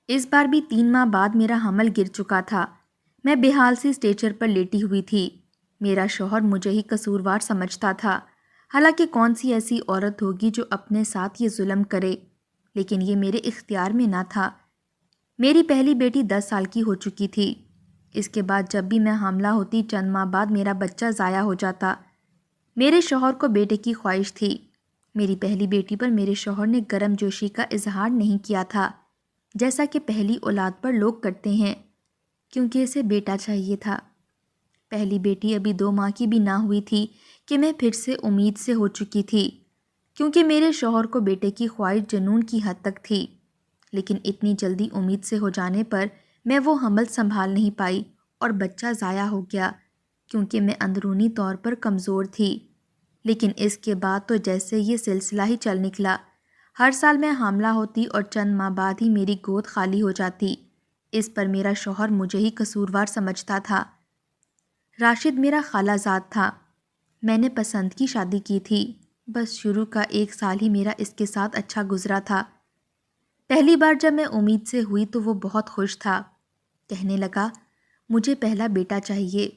اس بار بھی 3 ماہ بعد میرا حمل گر چکا تھا۔ میں بے حال سی اسٹریچر پر لیٹی ہوئی تھی۔ میرا شوہر مجھے ہی قصوروار سمجھتا تھا، حالانکہ کون سی ایسی عورت ہوگی جو اپنے ساتھ یہ ظلم کرے، لیکن یہ میرے اختیار میں نہ تھا۔ میری پہلی بیٹی 10 سال کی ہو چکی تھی۔ اس کے بعد جب بھی میں حاملہ ہوتی، چند ماہ بعد میرا بچہ ضائع ہو جاتا۔ میرے شوہر کو بیٹے کی خواہش تھی۔ میری پہلی بیٹی پر میرے شوہر نے گرم جوشی کا اظہار نہیں کیا تھا، جیسا کہ پہلی اولاد پر لوگ کرتے ہیں، کیونکہ اسے بیٹا چاہیے تھا۔ پہلی بیٹی ابھی 2 ماہ کی بھی نہ ہوئی تھی کہ میں پھر سے امید سے ہو چکی تھی، کیونکہ میرے شوہر کو بیٹے کی خواہش جنون کی حد تک تھی۔ لیکن اتنی جلدی امید سے ہو جانے پر میں وہ حمل سنبھال نہیں پائی اور بچہ ضائع ہو گیا، کیونکہ میں اندرونی طور پر کمزور تھی۔ لیکن اس کے بعد تو جیسے یہ سلسلہ ہی چل نکلا۔ ہر سال میں حاملہ ہوتی اور چند ماہ بعد ہی میری گود خالی ہو جاتی۔ اس پر میرا شوہر مجھے ہی قصوروار سمجھتا تھا۔ راشد میرا خالہ زاد تھا۔ میں نے پسند کی شادی کی تھی، بس شروع کا 1 سال ہی میرا اس کے ساتھ اچھا گزرا تھا۔ پہلی بار جب میں امید سے ہوئی تو وہ بہت خوش تھا۔ کہنے لگا، مجھے پہلا بیٹا چاہیے۔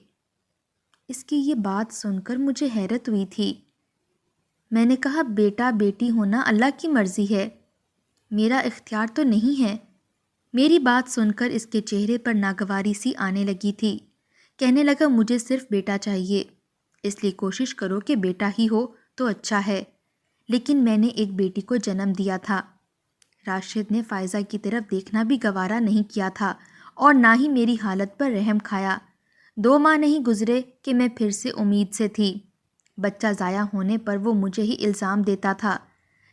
اس کی یہ بات سن کر مجھے حیرت ہوئی تھی۔ میں نے کہا، بیٹا بیٹی ہونا اللہ کی مرضی ہے، میرا اختیار تو نہیں ہے۔ میری بات سن کر اس کے چہرے پر ناگواری سی آنے لگی تھی۔ کہنے لگا، مجھے صرف بیٹا چاہیے، اس لیے کوشش کرو کہ بیٹا ہی ہو تو اچھا ہے۔ لیکن میں نے ایک بیٹی کو جنم دیا تھا۔ راشد نے فائزہ کی طرف دیکھنا بھی گوارا نہیں کیا تھا اور نہ ہی میری حالت پر رحم کھایا۔ 2 ماہ نہیں گزرے کہ میں پھر سے امید سے تھی۔ بچہ ضائع ہونے پر وہ مجھے ہی الزام دیتا تھا،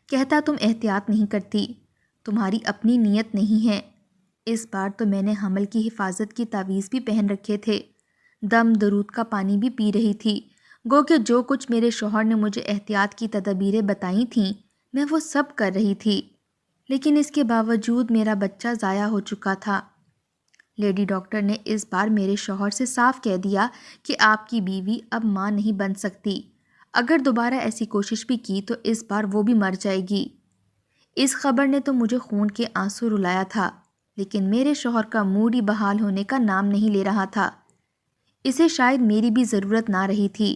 کہتا تم احتیاط نہیں کرتی، تمہاری اپنی نیت نہیں ہے۔ اس بار تو میں نے حمل کی حفاظت کی تعویذ بھی پہن رکھے تھے، دم درود کا پانی بھی پی رہی تھی، گو کہ جو کچھ میرے شوہر نے مجھے احتیاط کی تدابیریں بتائی تھیں میں وہ سب کر رہی تھی، لیکن اس کے باوجود میرا بچہ ضائع ہو چکا تھا۔ لیڈی ڈاکٹر نے اس بار میرے شوہر سے صاف کہہ دیا کہ آپ کی بیوی اب ماں نہیں بن سکتی، اگر دوبارہ ایسی کوشش بھی کی تو اس بار وہ بھی مر جائے گی۔ اس خبر نے تو مجھے خون کے آنسو رلایا تھا، لیکن میرے شوہر کا موڈ ہی بحال ہونے کا نام نہیں لے رہا تھا۔ اسے شاید میری بھی ضرورت نہ رہی تھی۔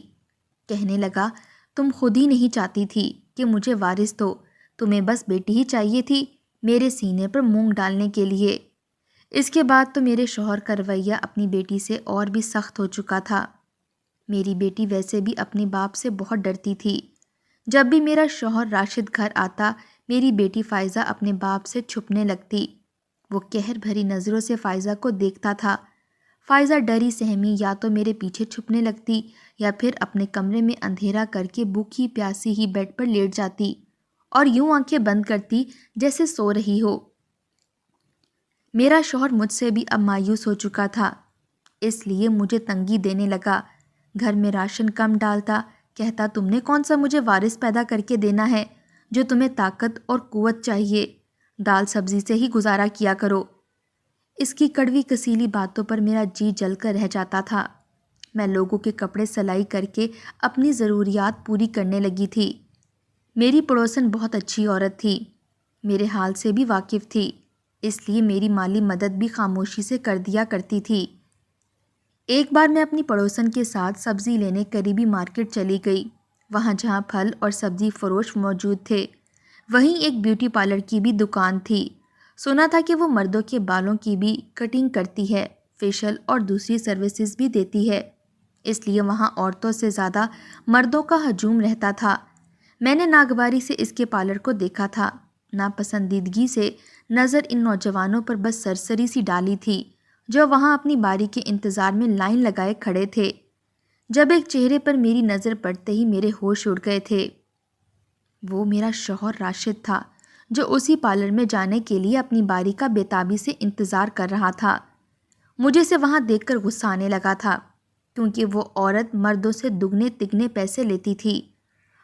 کہنے لگا، تم خود ہی نہیں چاہتی تھی کہ مجھے وارث دو، تمہیں بس بیٹی ہی چاہیے تھی میرے سینے پر مونگ ڈالنے کے لیے۔ اس کے بعد تو میرے شوہر کا رویہ اپنی بیٹی سے اور بھی سخت ہو چکا تھا۔ میری بیٹی ویسے بھی اپنے باپ سے بہت ڈرتی تھی۔ جب بھی میرا شوہر راشد گھر آتا، میری بیٹی فائزہ اپنے باپ سے چھپنے لگتی۔ وہ قہر بھری نظروں سے فائزہ کو دیکھتا تھا۔ فائزہ ڈری سہمی یا تو میرے پیچھے چھپنے لگتی یا پھر اپنے کمرے میں اندھیرا کر کے بھوکی پیاسی ہی بیڈ پر لیٹ جاتی اور یوں آنکھیں بند کرتی جیسے سو رہی ہو۔ میرا شوہر مجھ سے بھی اب مایوس ہو چکا تھا، اس لیے مجھے تنگی دینے لگا۔ گھر میں راشن کم ڈالتا، کہتا تم نے کون سا مجھے وارث پیدا کر کے دینا ہے جو تمہیں طاقت اور قوت چاہیے، دال سبزی سے ہی گزارا کیا کرو۔ اس کی کڑوی کسیلی باتوں پر میرا جی جل کر رہ جاتا تھا۔ میں لوگوں کے کپڑے سلائی کر کے اپنی ضروریات پوری کرنے لگی تھی۔ میری پڑوسن بہت اچھی عورت تھی، میرے حال سے بھی واقف تھی، اس لیے میری مالی مدد بھی خاموشی سے کر دیا کرتی تھی۔ ایک بار میں اپنی پڑوسن کے ساتھ سبزی لینے قریبی مارکیٹ چلی گئی۔ وہاں جہاں پھل اور سبزی فروش موجود تھے، وہیں ایک بیوٹی پارلر کی بھی دکان تھی۔ سنا تھا کہ وہ مردوں کے بالوں کی بھی کٹنگ کرتی ہے، فیشل اور دوسری سروسز بھی دیتی ہے، اس لیے وہاں عورتوں سے زیادہ مردوں کا ہجوم رہتا تھا۔ میں نے ناگواری سے اس کے پارلر کو دیکھا تھا، ناپسندیدگی سے نظر ان نوجوانوں پر بس سرسری سی ڈالی تھی جو وہاں اپنی باری کے انتظار میں لائن لگائے کھڑے تھے۔ جب ایک چہرے پر میری نظر پڑتے ہی میرے ہوش اڑ گئے تھے۔ وہ میرا شوہر راشد تھا، جو اسی پارلر میں جانے کے لیے اپنی باری کا بے تابی سے انتظار کر رہا تھا۔ مجھے اسے وہاں دیکھ کر غصہ آنے لگا تھا، کیونکہ وہ عورت مردوں سے دگنے تگنے پیسے لیتی تھی۔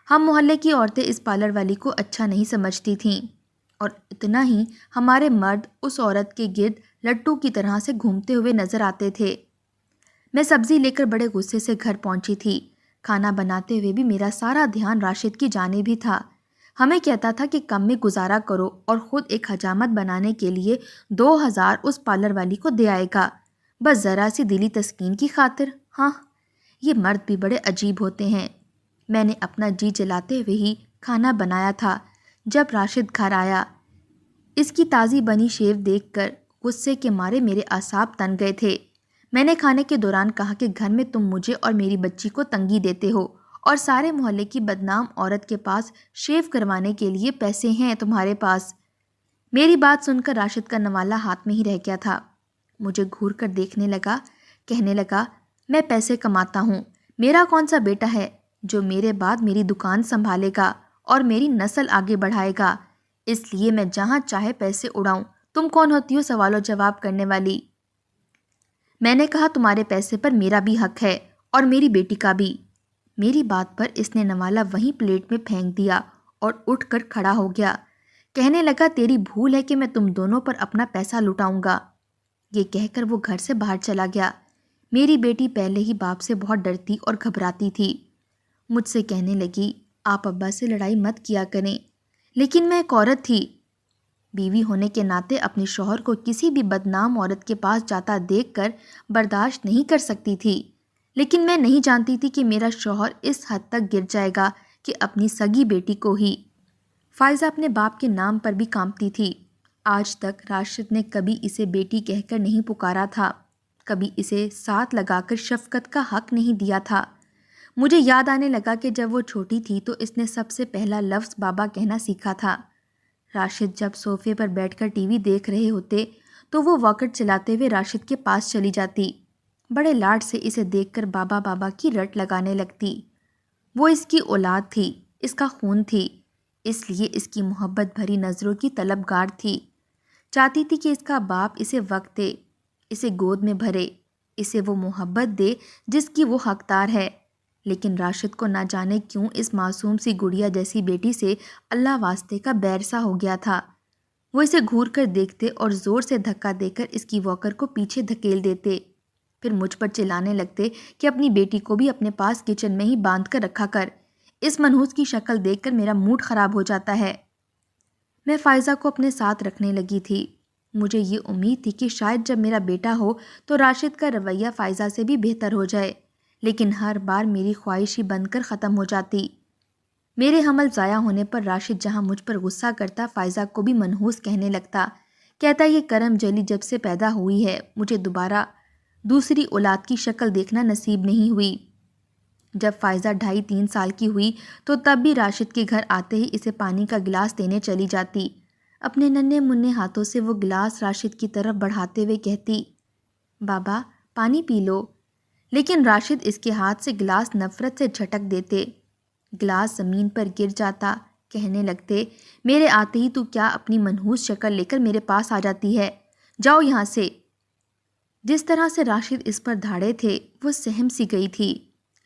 ہم محلے کی عورتیں اس پارلر والی کو اچھا نہیں سمجھتی تھیں، اور اتنا ہی ہمارے مرد اس عورت کے گرد لٹو کی طرح سے گھومتے ہوئے نظر آتے تھے۔ میں سبزی لے کر بڑے غصے سے گھر پہنچی تھی۔ کھانا بناتے ہوئے بھی میرا سارا دھیان راشد کی جانب ہی تھا۔ ہمیں کہتا تھا کہ کم میں گزارا کرو اور خود ایک حجامت بنانے کے لیے 2000 اس پارلر والی کو دے آئے گا، بس ذرا سی دلی تسکین کی خاطر۔ ہاں، یہ مرد بھی بڑے عجیب ہوتے ہیں۔ میں نے اپنا جی جلاتے ہوئے ہی کھانا بنایا تھا جب راشد گھر آیا۔ اس کی تازی بنی شیو دیکھ کر غصے کے مارے میرے اعصاب تن گئے تھے۔ میں نے کھانے کے دوران کہا کہ گھر میں تم مجھے اور میری بچی کو تنگی دیتے ہو اور سارے محلے کی بدنام عورت کے پاس شیو کروانے کے لیے پیسے ہیں تمہارے پاس۔ میری بات سن کر راشد کا نوالا ہاتھ میں ہی رہ گیا تھا۔ مجھے گھور کر دیکھنے لگا، کہنے لگا، میں پیسے کماتا ہوں، میرا کون سا بیٹا ہے جو میرے بعد میری دکان سنبھالے گا اور میری نسل آگے بڑھائے گا، اس لیے میں جہاں چاہے پیسے اڑاؤں، تم کون ہوتی ہو سوال و جواب کرنے والی؟ میں نے کہا تمہارے پیسے پر میرا بھی حق ہے اور میری بیٹی کا بھی۔ میری بات پر اس نے نوالا وہیں پلیٹ میں پھینک دیا اور اٹھ کر کھڑا ہو گیا، کہنے لگا تیری بھول ہے کہ میں تم دونوں پر اپنا پیسہ لٹاؤں گا۔ یہ کہہ کر وہ گھر سے باہر چلا گیا۔ میری بیٹی پہلے ہی باپ سے بہت ڈرتی اور گھبراتی تھی۔ مجھ سے کہنے لگی آپ ابا سے لڑائی مت کیا کریں، لیکن میں ایک عورت تھی، بیوی ہونے کے ناطے اپنے شوہر کو کسی بھی بدنام عورت کے پاس جاتا دیکھ کر برداشت نہیں کر سکتی تھی، لیکن میں نہیں جانتی تھی کہ میرا شوہر اس حد تک گر جائے گا کہ اپنی سگی بیٹی کو ہی۔ فائزہ اپنے باپ کے نام پر بھی کانپتی تھی۔ آج تک راشد نے کبھی اسے بیٹی کہہ کر نہیں پکارا تھا، کبھی اسے ساتھ لگا کر شفقت کا حق نہیں دیا تھا۔ مجھے یاد آنے لگا کہ جب وہ چھوٹی تھی تو اس نے سب سے پہلا لفظ بابا کہنا سیکھا تھا۔ راشد جب صوفے پر بیٹھ کر ٹی وی دیکھ رہے ہوتے تو وہ واکر چلاتے ہوئے راشد کے پاس چلی جاتی، بڑے لاڈ سے اسے دیکھ کر بابا بابا کی رٹ لگانے لگتی۔ وہ اس کی اولاد تھی، اس کا خون تھی، اس لیے اس کی محبت بھری نظروں کی طلبگار تھی۔ چاہتی تھی کہ اس کا باپ اسے وقت دے، اسے گود میں بھرے، اسے وہ محبت دے جس کی وہ حقدار ہے، لیکن راشد کو نہ جانے کیوں اس معصوم سی گڑیا جیسی بیٹی سے اللہ واسطے کا بیر سا ہو گیا تھا۔ وہ اسے گھور کر دیکھتے اور زور سے دھکا دے کر اس کی واکر کو پیچھے دھکیل دیتے، پھر مجھ پر چلانے لگتے کہ اپنی بیٹی کو بھی اپنے پاس کچن میں ہی باندھ کر رکھا کر، اس منحوس کی شکل دیکھ کر میرا موڈ خراب ہو جاتا ہے۔ میں فائزہ کو اپنے ساتھ رکھنے لگی تھی۔ مجھے یہ امید تھی کہ شاید جب میرا بیٹا ہو تو راشد کا رویہ فائزہ سے بھی بہتر ہو جائے، لیکن ہر بار میری خواہش ہی بن کر ختم ہو جاتی۔ میرے حمل ضائع ہونے پر راشد جہاں مجھ پر غصہ کرتا، فائزہ کو بھی منحوس کہنے لگتا، کہتا یہ کرم جلی جب سے پیدا ہوئی ہے مجھے دوبارہ دوسری اولاد کی شکل دیکھنا نصیب نہیں ہوئی۔ جب فائزہ 2.5-3 سال کی ہوئی تو تب بھی راشد کے گھر آتے ہی اسے پانی کا گلاس دینے چلی جاتی، اپنے ننھے منھے ہاتھوں سے وہ گلاس راشد کی طرف بڑھاتے ہوئے کہتی، بابا پانی پی لو، لیکن راشد اس کے ہاتھ سے گلاس نفرت سے جھٹک دیتے، گلاس زمین پر گر جاتا، کہنے لگتے میرے آتے ہی تو کیا اپنی منحوس شکل لے کر میرے پاس آ جاتی ہے، جاؤ یہاں سے۔ جس طرح سے راشد اس پر دھاڑے تھے وہ سہم سی گئی تھی،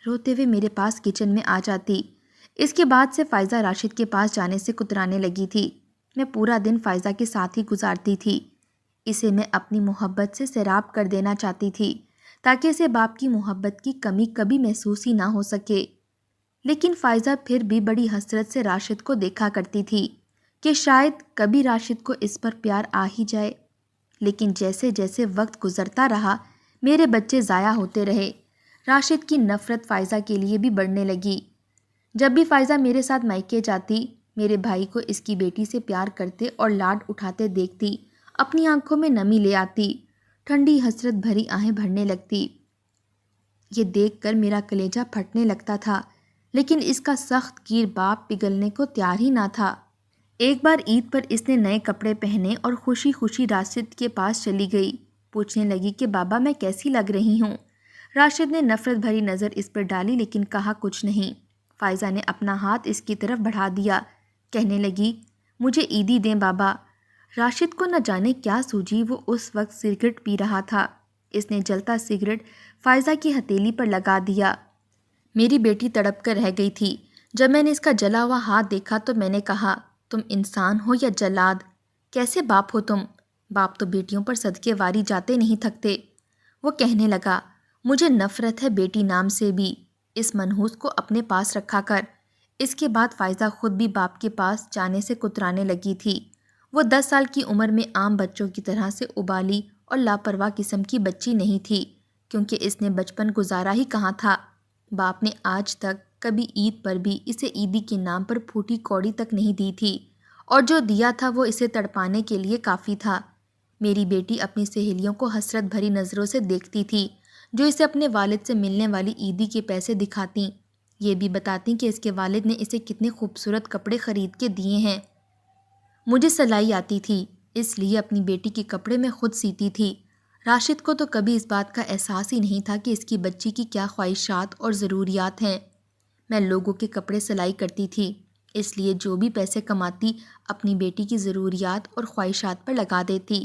روتے ہوئے میرے پاس کچن میں آ جاتی۔ اس کے بعد سے فائزہ راشد کے پاس جانے سے کترانے لگی تھی۔ میں پورا دن فائزہ کے ساتھ ہی گزارتی تھی، اسے میں اپنی محبت سے سیراب کر دینا چاہتی تھی تاکہ اسے باپ کی محبت کی کمی کبھی محسوس ہی نہ ہو سکے، لیکن فائزہ پھر بھی بڑی حسرت سے راشد کو دیکھا کرتی تھی کہ شاید کبھی راشد کو اس پر پیار آ ہی جائے، لیکن جیسے جیسے وقت گزرتا رہا میرے بچے ضائع ہوتے رہے، راشد کی نفرت فائزہ کے لیے بھی بڑھنے لگی۔ جب بھی فائزہ میرے ساتھ میکے جاتی، میرے بھائی کو اس کی بیٹی سے پیار کرتے اور لاڈ اٹھاتے دیکھتی، اپنی آنکھوں میں نمی لے آتی، ٹھنڈی حسرت بھری آہیں بھرنے لگتی۔ یہ دیکھ کر میرا کلیجہ پھٹنے لگتا تھا، لیکن اس کا سخت گیر باپ پگھلنے کو تیار ہی نہ تھا۔ ایک بار عید پر اس نے نئے کپڑے پہنے اور خوشی خوشی راشد کے پاس چلی گئی، پوچھنے لگی کہ بابا میں کیسی لگ رہی ہوں۔ راشد نے نفرت بھری نظر اس پر ڈالی لیکن کہا کچھ نہیں۔ فائزہ نے اپنا ہاتھ اس کی طرف بڑھا دیا، کہنے لگی مجھے عیدی دیں بابا۔ راشد کو نہ جانے کیا سوجی، وہ اس وقت سگریٹ پی رہا تھا۔ اس نے جلتا سگریٹ فائزہ کی ہتھیلی پر لگا دیا۔ میری بیٹی تڑپ کر رہ گئی تھی۔ جب میں نے اس کا جلا ہوا ہاتھ دیکھا تو میں نے کہا تم انسان ہو یا جلاد؟ کیسے باپ ہو تم؟ باپ تو بیٹیوں پر صدقے واری جاتے نہیں تھکتے۔ وہ کہنے لگا مجھے نفرت ہے بیٹی نام سے بھی، اس منحوس کو اپنے پاس رکھا کر، اس کے بعد فائزہ خود بھی باپ کے پاس جانے سے کترانے لگی تھی۔ وہ 10 سال کی عمر میں عام بچوں کی طرح سے ابالی اور لاپرواہ قسم کی بچی نہیں تھی، کیونکہ اس نے بچپن گزارا ہی کہاں تھا۔ باپ نے آج تک کبھی عید پر بھی اسے عیدی کے نام پر پھوٹی کوڑی تک نہیں دی تھی، اور جو دیا تھا وہ اسے تڑپانے کے لیے کافی تھا۔ میری بیٹی اپنی سہیلیوں کو حسرت بھری نظروں سے دیکھتی تھی، جو اسے اپنے والد سے ملنے والی عیدی کے پیسے دکھاتیں، یہ بھی بتاتیں کہ اس کے والد نے اسے کتنے خوبصورت کپڑے خرید کے دیے ہیں۔ مجھے سلائی آتی تھی، اس لیے اپنی بیٹی کے کپڑے میں خود سیتی تھی۔ راشد کو تو کبھی اس بات کا احساس ہی نہیں تھا کہ اس کی بچی کی کیا خواہشات اور ضروریات ہیں۔ میں لوگوں کے کپڑے سلائی کرتی تھی، اس لیے جو بھی پیسے کماتی اپنی بیٹی کی ضروریات اور خواہشات پر لگا دیتی۔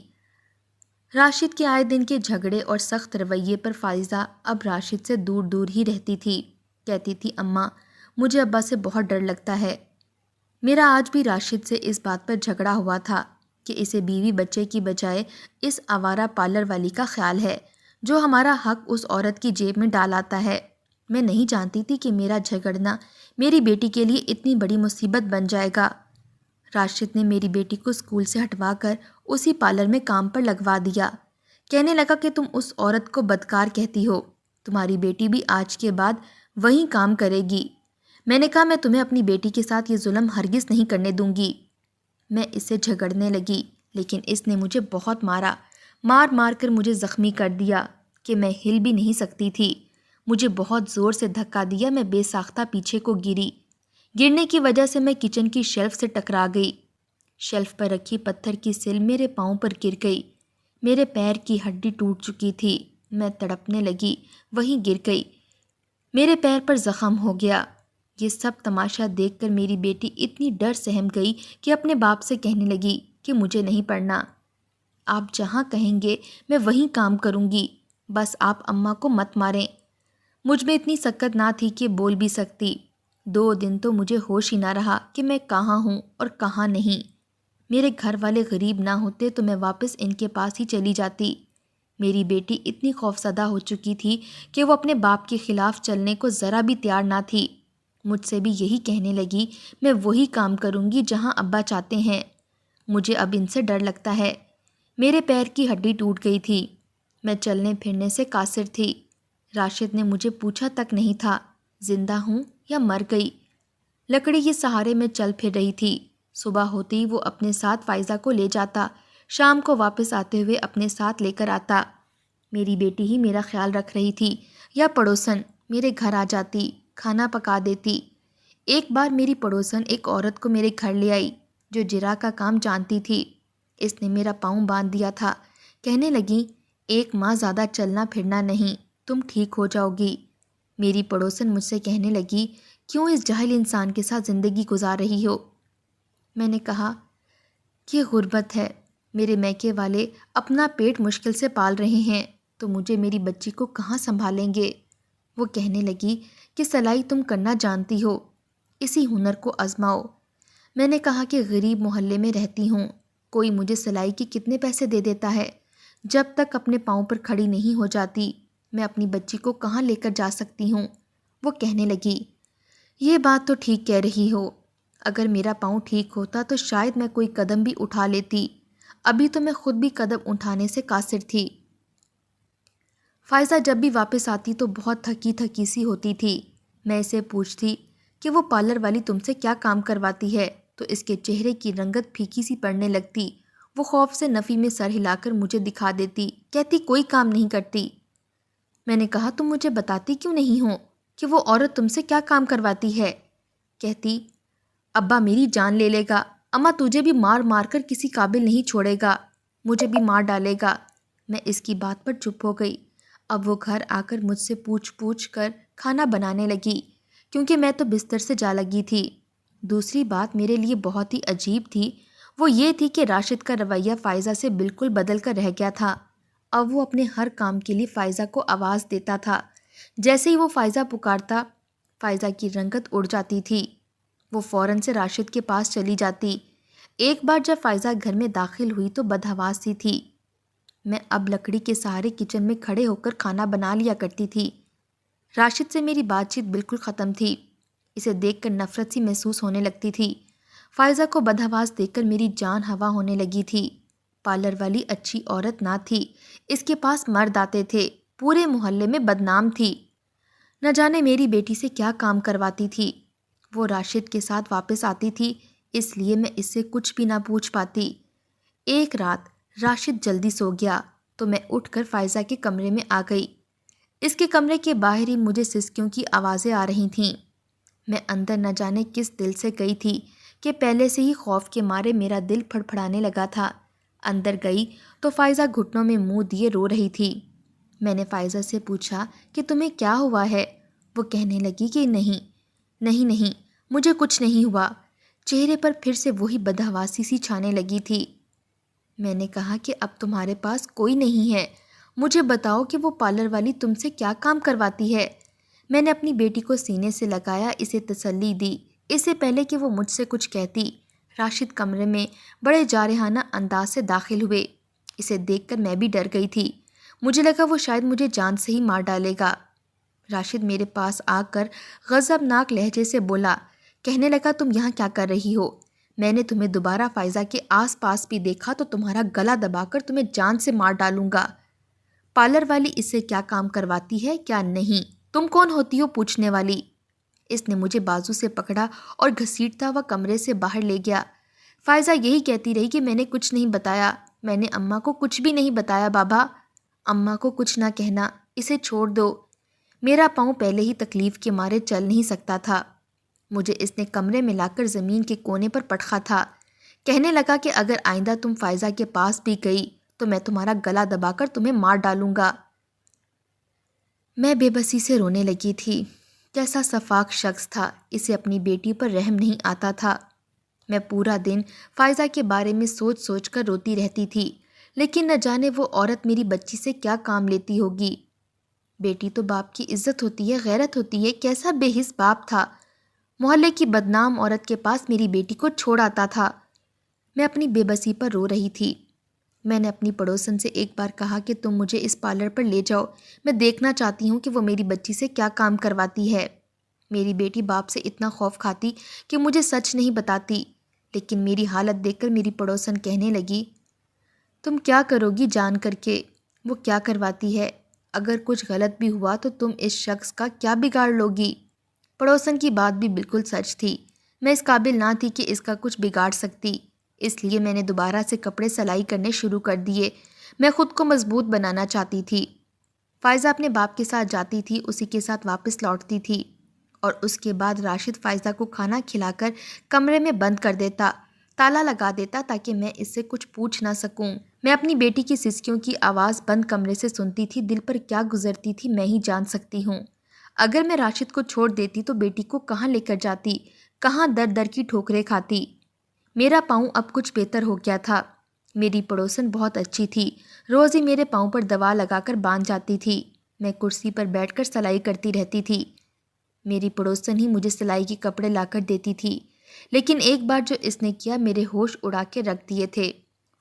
راشد کے آئے دن کے جھگڑے اور سخت رویے پر فائزہ اب راشد سے دور دور ہی رہتی تھی۔ کہتی تھی، اماں مجھے ابا سے بہت ڈر لگتا ہے۔ میرا آج بھی راشد سے اس بات پر جھگڑا ہوا تھا کہ اسے بیوی بچے کی بجائے اس آوارہ پارلر والی کا خیال ہے، جو ہمارا حق اس عورت کی جیب میں ڈال آتا ہے۔ میں نہیں جانتی تھی کہ میرا جھگڑنا میری بیٹی کے لیے اتنی بڑی مصیبت بن جائے گا۔ راشد نے میری بیٹی کو اسکول سے ہٹوا کر اسی پارلر میں کام پر لگوا دیا۔ کہنے لگا کہ تم اس عورت کو بدکار کہتی ہو، تمہاری بیٹی بھی آج کے بعد وہی کام کرے گی۔ میں نے کہا، میں تمہیں اپنی بیٹی کے ساتھ یہ ظلم ہرگز نہیں کرنے دوں گی۔ میں اس سے جھگڑنے لگی، لیکن اس نے مجھے بہت مارا، مار مار کر مجھے زخمی کر دیا کہ میں ہل بھی نہیں سکتی تھی۔ مجھے بہت زور سے دھکا دیا، میں بے ساختہ پیچھے کو گری۔ گرنے کی وجہ سے میں کچن کی شیلف سے ٹکرا گئی۔ شیلف پر رکھی پتھر کی سل میرے پاؤں پر گر گئی۔ میرے پیر کی ہڈی ٹوٹ چکی تھی۔ میں تڑپنے لگی، وہیں گر گئی۔ میرے پیر پر زخم ہو گیا۔ یہ سب تماشا دیکھ کر میری بیٹی اتنی ڈر سہم گئی کہ اپنے باپ سے کہنے لگی کہ مجھے نہیں پڑھنا، آپ جہاں کہیں گے میں وہیں کام کروں گی، بس آپ اماں کو مت ماریں۔ مجھ میں اتنی سکت نہ تھی کہ بول بھی سکتی۔ 2 دن تو مجھے ہوش ہی نہ رہا کہ میں کہاں ہوں اور کہاں نہیں۔ میرے گھر والے غریب نہ ہوتے تو میں واپس ان کے پاس ہی چلی جاتی۔ میری بیٹی اتنی خوفزدہ ہو چکی تھی کہ وہ اپنے باپ کے خلاف چلنے کو ذرا بھی تیار نہ تھی۔ مجھ سے بھی یہی کہنے لگی، میں وہی کام کروں گی جہاں ابا چاہتے ہیں۔ مجھے اب ان سے ڈر لگتا ہے۔ میرے پیر کی ہڈی ٹوٹ گئی تھی، میں چلنے پھرنے سے قاصر تھی۔ راشد نے مجھے پوچھا تک نہیں تھا زندہ ہوں یا مر گئی۔ لکڑی کے سہارے میں چل پھر رہی تھی۔ صبح ہوتے ہی وہ اپنے ساتھ فائزہ کو لے جاتا، شام کو واپس آتے ہوئے اپنے ساتھ لے کر آتا۔ میری بیٹی ہی میرا خیال رکھ رہی تھی یا پڑوسن میرے گھر آ جاتی، کھانا پکا دیتی۔ ایک بار میری پڑوسن ایک عورت کو میرے گھر لے آئی جو جرا کا کام جانتی تھی۔ اس نے میرا پاؤں باندھ دیا تھا۔ کہنے لگی، 1 ماہ زیادہ چلنا پھرنا نہیں، تم ٹھیک ہو جاؤ گی۔ میری پڑوسن مجھ سے کہنے لگی، کیوں اس جاہل انسان کے ساتھ زندگی گزار رہی ہو؟ میں نے کہا، یہ غربت ہے، میرے میکے والے اپنا پیٹ مشکل سے پال رہے ہیں تو مجھے میری بچی کو کہاں سنبھالیں گے؟ وہ کہنے لگی کہ سلائی تم کرنا جانتی ہو، اسی ہنر کو آزماؤ۔ میں نے کہا کہ غریب محلے میں رہتی ہوں، کوئی مجھے سلائی کے کتنے پیسے دے دیتا ہے؟ جب تک اپنے پاؤں پر کھڑی نہیں ہو جاتی میں اپنی بچی کو کہاں لے کر جا سکتی ہوں؟ وہ کہنے لگی، یہ بات تو ٹھیک کہہ رہی ہو، اگر میرا پاؤں ٹھیک ہوتا تو شاید میں کوئی قدم بھی اٹھا لیتی، ابھی تو میں خود بھی قدم اٹھانے سے قاصر تھی۔ فائزہ جب بھی واپس آتی تو بہت تھکی تھکی سی ہوتی تھی۔ میں اسے پوچھتی کہ وہ پارلر والی تم سے کیا کام کرواتی ہے تو اس کے چہرے کی رنگت پھیکی سی پڑنے لگتی۔ وہ خوف سے نفی میں سر ہلا کر مجھے دکھا دیتی، کہتی کوئی کام نہیں کرتی۔ میں نے کہا، تم مجھے بتاتی کیوں نہیں ہو کہ وہ عورت تم سے کیا کام کرواتی ہے؟ کہتی، ابا میری جان لے لے گا، اماں تجھے بھی مار مار کر کسی قابل نہیں چھوڑے گا، مجھے بھی مار ڈالے گا۔ میں اس کی بات پر چپ ہو گئی۔ اب وہ گھر آ کر مجھ سے پوچھ پوچھ کر کھانا بنانے لگی، کیونکہ میں تو بستر سے جا لگی تھی۔ دوسری بات میرے لیے بہت ہی عجیب تھی، وہ یہ تھی کہ راشد کا رویہ فائزہ سے بالکل بدل کر رہ گیا تھا۔ اب وہ اپنے ہر کام کے لیے فائزہ کو آواز دیتا تھا۔ جیسے ہی وہ فائزہ پکارتا، فائزہ کی رنگت اڑ جاتی تھی۔ وہ فوراً سے راشد کے پاس چلی جاتی۔ ایک بار جب فائزہ گھر میں داخل ہوئی تو بدحواس سی تھی۔ میں اب لکڑی کے سہارے کچن میں کھڑے ہو کر کھانا بنا لیا کرتی تھی۔ راشد سے میری بات چیت بالکل ختم تھی۔ اسے دیکھ کر نفرت سی محسوس ہونے لگتی تھی۔ فائزہ کو بدحواس دیکھ کر میری جان ہوا ہونے لگی تھی۔ پارلر والی اچھی عورت نہ تھی، اس کے پاس مرد آتے تھے، پورے محلے میں بدنام تھی۔ نہ جانے میری بیٹی سے کیا کام کرواتی تھی۔ وہ راشد کے ساتھ واپس آتی تھی، اس لیے میں اس سے کچھ بھی نہ پوچھ پاتی۔ ایک رات راشد جلدی سو گیا تو میں اٹھ کر فائزہ کے کمرے میں آ گئی۔ اس کے کمرے کے باہر ہی مجھے سسکیوں کی آوازیں آ رہی تھیں۔ میں اندر نہ جانے کس دل سے گئی تھی کہ پہلے سے ہی خوف کے مارے میرا دل پھڑپھڑانے لگا تھا۔ اندر گئی تو فائزہ گھٹنوں میں منہ دیے رو رہی تھی۔ میں نے فائزہ سے پوچھا کہ تمہیں کیا ہوا ہے؟ وہ کہنے لگی کہ نہیں، مجھے کچھ نہیں ہوا۔ چہرے پر پھر سے وہی بدحواسی سی چھانے لگی تھی۔ میں نے کہا کہ اب تمہارے پاس کوئی نہیں ہے، مجھے بتاؤ کہ وہ پارلر والی تم سے کیا کام کرواتی ہے۔ میں نے اپنی بیٹی کو سینے سے لگایا، اسے تسلی دی، اس سے پہلے کہ وہ مجھ سے کچھ کہتی۔ راشد کمرے میں بڑے جارحانہ انداز سے داخل ہوئے۔ اسے دیکھ کر میں بھی ڈر گئی تھی، مجھے لگا وہ شاید مجھے جان سے ہی مار ڈالے گا۔ راشد میرے پاس آ کر غضبناک لہجے سے بولا، کہنے لگا تم یہاں کیا کر رہی ہو؟ میں نے تمہیں دوبارہ فائزہ کے آس پاس بھی دیکھا تو تمہارا گلا دبا کر تمہیں جان سے مار ڈالوں گا۔ پارلر والی اس سے کیا کام کرواتی ہے کیا نہیں؟ تم کون ہوتی ہو پوچھنے والی؟ اس نے مجھے بازو سے پکڑا اور گھسیٹتا ہوا کمرے سے باہر لے گیا۔ فائزہ یہی کہتی رہی کہ میں نے کچھ نہیں بتایا، میں نے اماں کو کچھ بھی نہیں بتایا بابا۔ اماں کو کچھ نہ کہنا، اسے چھوڑ دو۔ میرا پاؤں پہلے ہی تکلیف کے مارے چل نہیں سکتا تھا۔ مجھے اس نے کمرے میں لا کر زمین کے کونے پر پٹخا تھا۔ کہنے لگا کہ اگر آئندہ تم فائزہ کے پاس بھی گئی تو میں تمہارا گلا دبا کر تمہیں مار ڈالوں گا۔ میں بے بسی سے رونے لگی تھی۔ کیسا سفاک شخص تھا، اسے اپنی بیٹی پر رحم نہیں آتا تھا۔ میں پورا دن فائزہ کے بارے میں سوچ سوچ کر روتی رہتی تھی، لیکن نہ جانے وہ عورت میری بچی سے کیا کام لیتی ہوگی۔ بیٹی تو باپ کی عزت ہوتی ہے، غیرت ہوتی ہے، کیسا بے حس باپ تھا۔ محلے کی بدنام عورت کے پاس میری بیٹی کو چھوڑ آتا تھا۔ میں اپنی بے بسی پر رو رہی تھی۔ میں نے اپنی پڑوسن سے ایک بار کہا کہ تم مجھے اس پارلر پر لے جاؤ، میں دیکھنا چاہتی ہوں کہ وہ میری بچی سے کیا کام کرواتی ہے۔ میری بیٹی باپ سے اتنا خوف کھاتی کہ مجھے سچ نہیں بتاتی، لیکن میری حالت دیکھ کر میری پڑوسن کہنے لگی، تم کیا کرو گی جان کر کے؟ وہ کیا کرواتی ہے؟ اگر کچھ غلط بھی ہوا تو تم اس شخص کا کیا بگاڑ لوگی؟ پڑوسن کی بات بھی بالکل سچ تھی۔ میں اس قابل نہ تھی کہ اس کا کچھ بگاڑ سکتی، اس لیے میں نے دوبارہ سے کپڑے سلائی کرنے شروع کر دیے۔ میں خود کو مضبوط بنانا چاہتی تھی۔ فائزہ اپنے باپ کے ساتھ جاتی تھی، اسی کے ساتھ واپس لوٹتی تھی، اور اس کے بعد راشد فائزہ کو کھانا کھلا کر کمرے میں بند کر دیتا، تالا لگا دیتا تاکہ میں اس سے کچھ پوچھ نہ سکوں۔ میں اپنی بیٹی کی سسکیوں کی آواز بند کمرے سے سنتی تھی، دل پر کیا گزرتی تھی میں ہی جان سکتی ہوں۔ اگر میں راشد کو چھوڑ دیتی تو بیٹی کو کہاں لے کر جاتی، کہاں در در کی ٹھوکریں کھاتی۔ میرا پاؤں اب کچھ بہتر ہو گیا تھا۔ میری پڑوسن بہت اچھی تھی، روز ہی میرے پاؤں پر دوا لگا کر باندھ جاتی تھی۔ میں کرسی پر بیٹھ کر سلائی کرتی رہتی تھی۔ میری پڑوسن ہی مجھے سلائی کے کپڑے لا کر دیتی تھی، لیکن ایک بار جو اس نے کیا میرے ہوش اڑا کے رکھ دیے تھے۔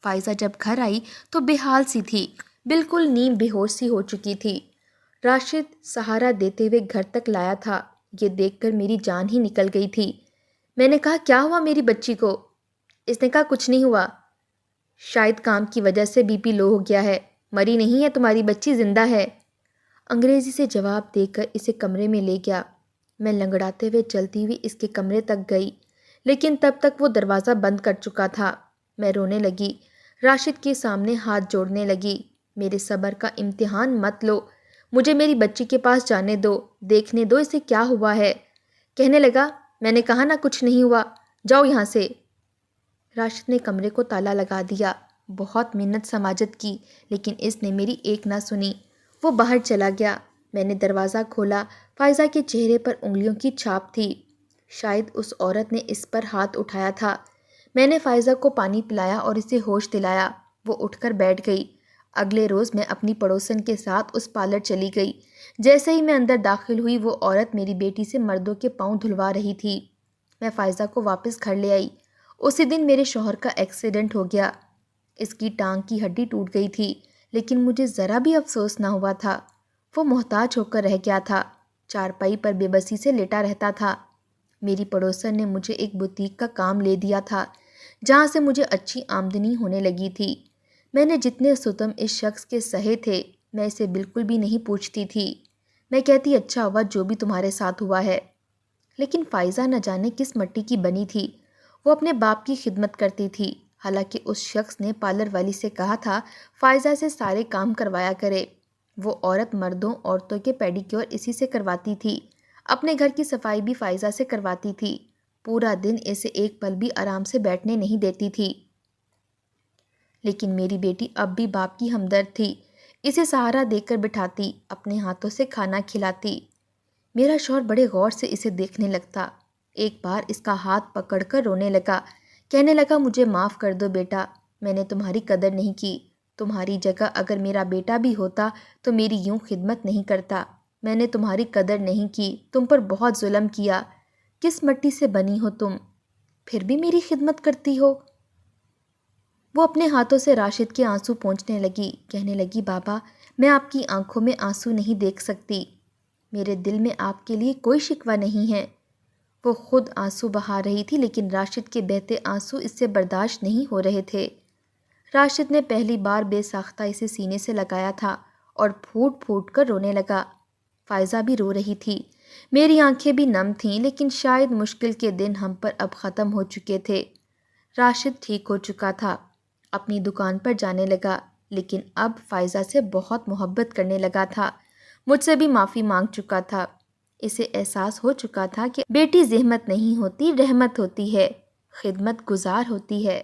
فائزہ جب گھر آئی تو بے حال سی تھی، بالکل نیم بے ہوش سی ہو چکی تھی۔ راشد سہارا دیتے ہوئے گھر تک لایا تھا، یہ دیکھ کر میری جان ہی نکل گئی تھی۔ میں نے کہا کیا ہوا میری بچی کو؟ اس نے کہا کچھ نہیں ہوا، شاید کام کی وجہ سے بی پی لو ہو گیا ہے، مری نہیں ہے تمہاری بچی، زندہ ہے۔ انگریزی سے جواب دے کر اسے کمرے میں لے گیا۔ میں لنگڑاتے ہوئے چلتی ہوئی اس کے کمرے تک گئی، لیکن تب تک وہ دروازہ بند کر چکا تھا۔ میں رونے لگی، راشد کے سامنے ہاتھ جوڑنے لگی، میرے صبر کا امتحان مت لو، مجھے میری بچی کے پاس جانے دو، دیکھنے دو اسے کیا ہوا ہے۔ کہنے لگا، میں نے کہا نا کچھ نہیں ہوا، جاؤ یہاں سے۔ راشد نے کمرے کو تالا لگا دیا۔ بہت منت سماجت کی، لیکن اس نے میری ایک نہ سنی۔ وہ باہر چلا گیا۔ میں نے دروازہ کھولا، فائزہ کے چہرے پر انگلیوں کی چھاپ تھی، شاید اس عورت نے اس پر ہاتھ اٹھایا تھا۔ میں نے فائزہ کو پانی پلایا اور اسے ہوش دلایا، وہ اٹھ کر بیٹھ گئی۔ اگلے روز میں اپنی پڑوسن کے ساتھ اس پارلر چلی گئی۔ جیسے ہی میں اندر داخل ہوئی وہ عورت میری بیٹی سے مردوں کے پاؤں دھلوا رہی تھی۔ میں فائزہ کو واپس گھر لے آئی۔ اسی دن میرے شوہر کا ایکسیڈنٹ ہو گیا۔ اس کی ٹانگ کی ہڈی ٹوٹ گئی تھی، لیکن مجھے ذرا بھی افسوس نہ ہوا تھا۔ وہ محتاج ہو کر رہ گیا تھا، چارپائی پر بے بسی سے لیٹا رہتا تھا۔ میری پڑوسن نے مجھے ایک بوتیک کا کام لے دیا تھا جہاں سے مجھے اچھی آمدنی ہونے لگی تھی۔ میں نے جتنے ستم اس شخص کے سہے تھے میں اسے بالکل بھی نہیں پوچھتی تھی۔ میں کہتی اچھا ہوا جو بھی تمہارے ساتھ ہوا ہے۔ لیکن فائزہ نہ جانے کس مٹی کی بنی تھی۔ وہ اپنے باپ کی خدمت کرتی تھی، حالانکہ اس شخص نے پارلر والی سے کہا تھا فائزہ سے سارے کام کروایا کرے۔ وہ عورت مردوں عورتوں کے پیڈیکیور اسی سے کرواتی تھی، اپنے گھر کی صفائی بھی فائزہ سے کرواتی تھی، پورا دن اسے ایک پل بھی آرام سے بیٹھنے نہیں دیتی تھی۔ لیکن میری بیٹی اب بھی باپ کی ہمدرد تھی، اسے سہارا دے کر بٹھاتی، اپنے ہاتھوں سے کھانا کھلاتی۔ میرا شوہر بڑے غور سے اسے دیکھنے لگتا، ایک بار اس کا ہاتھ پکڑ کر رونے لگا، کہنے لگا مجھے معاف کر دو بیٹا، میں نے تمہاری قدر نہیں کی، تمہاری جگہ اگر میرا بیٹا بھی ہوتا تو میری یوں خدمت نہیں کرتا، میں نے تمہاری قدر نہیں کی، تم پر بہت ظلم کیا، کس مٹی سے بنی ہو تم، پھر بھی میری خدمت کرتی ہو۔ وہ اپنے ہاتھوں سے راشد کے آنسو پونچھنے لگی، کہنے لگی بابا میں آپ کی آنکھوں میں آنسو نہیں دیکھ سکتی، میرے دل میں آپ کے لیے کوئی شکوہ نہیں ہے۔ وہ خود آنسو بہا رہی تھی لیکن راشد کے بہتے آنسو اس سے برداشت نہیں ہو رہے تھے۔ راشد نے پہلی بار بے ساختہ اسے سینے سے لگایا تھا اور پھوٹ پھوٹ کر رونے لگا۔ فائزہ بھی رو رہی تھی، میری آنکھیں بھی نم تھیں، لیکن شاید مشکل کے دن ہم پر اب ختم ہو چکے تھے۔ راشد ٹھیک ہو چکا تھا، اپنی دکان پر جانے لگا، لیکن اب فائزہ سے بہت محبت کرنے لگا تھا، مجھ سے بھی معافی مانگ چکا تھا۔ اسے احساس ہو چکا تھا کہ بیٹی زحمت نہیں ہوتی، رحمت ہوتی ہے، خدمت گزار ہوتی ہے۔